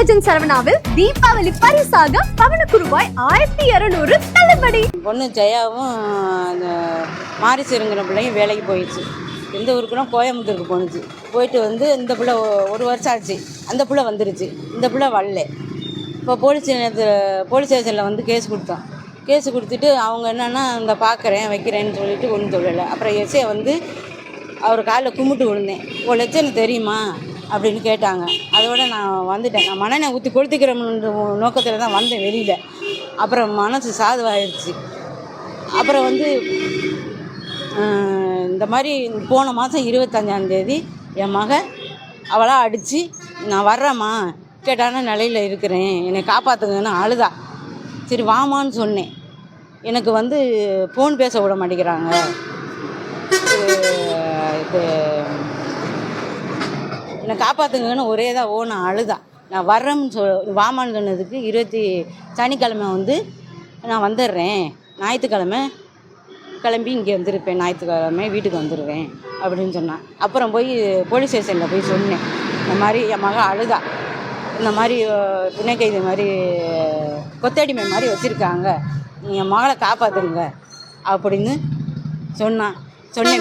Agent சரவணாவில் Deepavali பரிசாக பவனுக்கு ரூபாய் 1200 தள்ளுபடி. பொண்ணு ஜெயாவும் அந்த மாரிசருங்கிற பிள்ளையும் வேலைக்கு போயிடுச்சு. எந்த ஊருக்குன்னா கோயம்புத்தூருக்கு போணுச்சு. போயிட்டு வந்து இந்த பிள்ளை 1 வருஷம் ஆச்சு. அந்த பிள்ளை வந்துருச்சு. இந்த பிள்ளை வரல. இப்போ போலீஸ் ஸ்டேஷனில் வந்து கேஸ் கொடுத்தோம். கேஸ் கொடுத்துட்டு அவங்க என்னென்னா இந்த பார்க்குறேன் வைக்கிறேன்னு சொல்லிட்டு ஒன்றும் சொல்லலை. அப்புறம் எஸ்ஐ வந்து அவர் காலில் கும்பிட்டு விழுந்தேன். ஒரு லட்சம் தெரியுமா அப்படின்னு கேட்டாங்க. அதோட நான் வந்துட்டேன். நான் மனநெய் ஊற்றி கொளுத்திக்கிறோம்ன்ற நோக்கத்தில் தான் வந்தேன் வெளியில். அப்புறம் மனசு சாதுவாகிடுச்சு. அப்புறம் வந்து இந்த மாதிரி போன மாதம் 25ஆந்தேதி என் அவளாக அடித்து நான் வர்றேம்மா கேட்டான நிலையில் இருக்கிறேன், என்னை காப்பாற்றுங்கன்னு அழுதா. சரி வாமான்னு சொன்னேன். எனக்கு வந்து ஃபோன் பேச விட மாட்டேங்கிறாங்க. இது என்னை காப்பாற்றுங்கன்னு ஒரே தான் நான் அழுதா. நான் வர்றேன்னு வாமான்னு சொன்னதுக்கு சனிக்கிழமை வந்து நான் வந்துடுறேன், ஞாயிற்றுக்கிழமை கிளம்பி இங்கே வந்துருப்பேன், ஞாயிற்றுக்கிழமை வீட்டுக்கு வந்துடுவேன் அப்படின்னு சொன்னான். அப்புறம் போய் போலீஸ் ஸ்டேஷனில் போய் சொன்னேன். இந்த மாதிரி என் அழுதா. இந்த மாதிரி துணை கைது மாதிரி கொத்தடிமை மாதிரி வச்சுருக்காங்க, என் மகளை காப்பாற்றுங்க அப்படின்னு சொன்னேன்.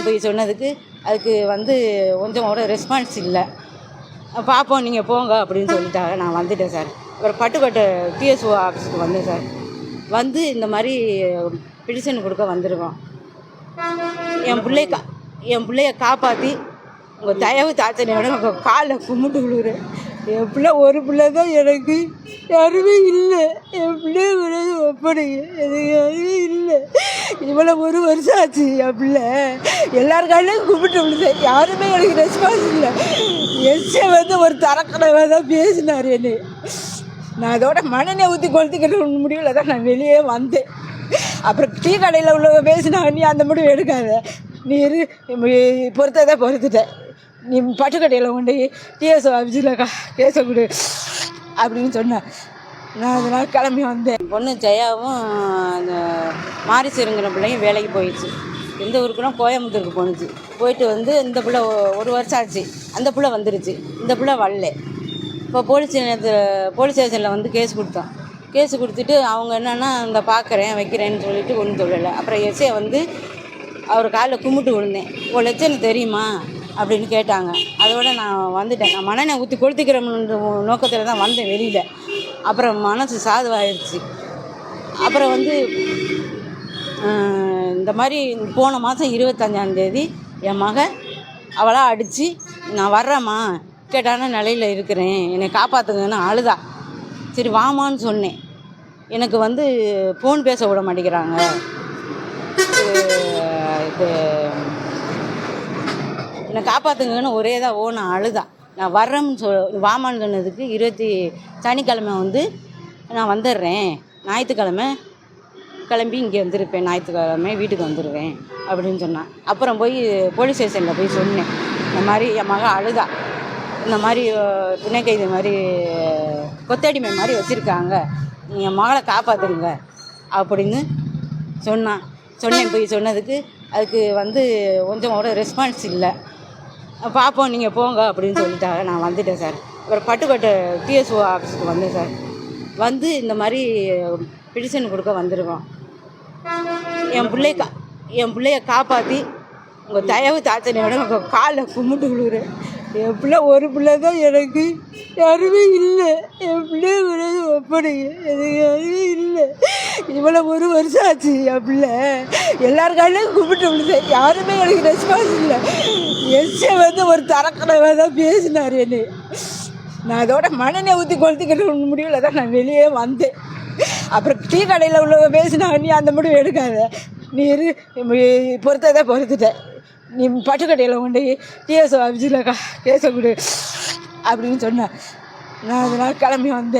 போய் சொன்னதுக்கு அதுக்கு வந்து கொஞ்சம் கூட ரெஸ்பான்ஸ் இல்லை. பார்ப்போம் நீங்கள் போங்க அப்படின்னு சொல்லிட்டாங்க. நான் வந்துட்டேன் சார். அப்புறம் பட்டுக்கோட்டை டிஎஸ்ஓ ஆஃபீஸுக்கு வந்தேன் சார். வந்து இந்த மாதிரி பிடிஷன் கொடுக்க வந்திருக்கோம். என் பிள்ளைய காப்பாற்றி உங்கள் தயவு தாச்சனையோட உங்கள் காலில் கும்பிட்டு விழுகிறேன். என் பிள்ளை ஒரு பிள்ளை தான், எனக்கு யாருமே இல்லை. என் பிள்ளைய விழுது ஒப்படைங்க, எனக்கு யாருமே இல்லை. இவ்வளோ 1 வருஷம் ஆச்சு. என் பிள்ளை எல்லார் காலையும் கும்பிட்டு விழுந்தேன். யாருமே எனக்கு ரெஸ்பான்ஸ் இல்லை. எஸ்ஐ வந்து ஒரு தரக்கடவை தான் பேசினார் என்னை. நான் அதோட மனநெய் ஊற்றி கொளுத்திக்கிற முடிவில் தான் நான் வெளியே வந்தேன். அப்புறம் டீ கடையில் உள்ளவங்க பேசினா, நீ அந்த முடிவு எடுக்காத, நீ பொறுத்துட்டேன், நீ பட்டுக்கடையில் கொண்டு டிஎஸ்ஓ ஆஃபீஸில் கேஸை கொடு அப்படின்னு சொன்னேன். நான் அதனால் கிளம்பி வந்தேன். பொண்ணு ஜெயாவும் அந்த மாரிசருங்கிற பிள்ளையும் வேலைக்கு போயிடுச்சு. எந்த ஊருக்குன்னா கோயம்புத்தூருக்கு போணுச்சு. போயிட்டு வந்து இந்த பிள்ளை 1 வருஷம் ஆச்சு. அந்த பிள்ளை வந்துருச்சு. இந்த பிள்ளை வரல. இப்போ போலீஸ் ஸ்டேஷனில் வந்து கேஸ் கொடுத்தோம். கேஸ் கொடுத்துட்டு அவங்க என்னென்னா இந்த பார்க்குறேன் வைக்கிறேன்னு சொல்லிட்டு ஒன்றும் சொல்லலை. அப்புறம் எஸ்ஐ வந்து அவர் காலில் கும்பிட்டு விழுந்தேன். ஒரு லட்சம் தெரியுமா அப்படின்னு கேட்டாங்க. அதோட நான் வந்துட்டேன். நான் மனநெய் ஊற்றி கொளுத்திக்கிறோம்ன்ற நோக்கத்தில் தான் வந்தேன் வெளியில். அப்புறம் மனசு சாதுவாகிடுச்சு. அப்புறம் வந்து இந்த மாதிரி போன மாதம் 25ஆந்தேதி என் அவளாக அடித்து நான் வர்றேம்மா கேட்டான நிலையில் இருக்கிறேன், என்னை காப்பாற்றுங்கன்னு அழுதா. சரி வாமான்னு சொன்னேன். எனக்கு வந்து ஃபோன் பேச விட மாட்டேங்கிறாங்க. இது என்னை காப்பாற்றுங்கன்னு ஒரே தான் நான் அழுதா. நான் வர்றேன்னு வாமான்னு சொன்னதுக்கு சனிக்கிழமை வந்து நான் வந்துடுறேன், ஞாயிற்றுக்கிழமை கிளம்பி இங்கே வந்துருப்பேன், ஞாயிற்றுக்கிழமை வீட்டுக்கு வந்துடுவேன் அப்படின்னு சொன்னான். அப்புறம் போய் போலீஸ் ஸ்டேஷனில் போய் சொன்னேன். இந்த மாதிரி என் அழுதா. இந்த மாதிரி துணை கைது மாதிரி கொத்தடிமை மாதிரி வச்சுருக்காங்க, என் மகளை காப்பாற்றுங்க அப்படின்னு சொன்னேன். போய் சொன்னதுக்கு அதுக்கு வந்து கொஞ்சம் கூட ரெஸ்பான்ஸ் இல்லை. பார்ப்போம் நீங்கள் போங்க அப்படின்னு சொல்லிட்டாங்க. நான் வந்துட்டேன் சார். அப்புறம் பட்டுக்கோட்டை டிஎஸ்ஓ ஆஃபீஸுக்கு வந்தேன் சார். வந்து இந்த மாதிரி பிடிஷன் கொடுக்க வந்திருக்கோம். என் பிள்ளைய காப்பாற்றி உங்கள் தயவு தாச்சனையோட உங்கள் காலில் கும்பிட்டு விழுகிறேன். என் பிள்ளை ஒரு பிள்ளை தான், எனக்கு யாருமே இல்லை. என் பிள்ளைய விழுது ஒப்படைங்க, எனக்கு யாருமே இல்லை. இவ்வளோ 1 வருஷம் ஆச்சு. என் பிள்ளை எல்லார் காலையும் கும்பிட்டு விழுந்தேன். யாருமே எனக்கு ரெஸ்பான்ஸ் இல்லை. எஸ்ஐ வந்து ஒரு தரக்கடவை தான் பேசினார் என்னை. நான் அதோட மனநெய் ஊற்றி கொளுத்திக்கிற முடிவில் தான் நான் வெளியே வந்தேன். அப்புறம் டீ கடையில் உள்ளவங்க பேசினா, நீ அந்த முடிவு எடுக்காத, நீ பொறுத்துட்டேன், நீ பட்டுக்கடையில் கொண்டு டிஎஸ்ஓ ஆஃபீஸில் கேஸை கொடு அப்படின்னு சொன்னேன். நான் அதனால் கிளம்பி வந்தேன்.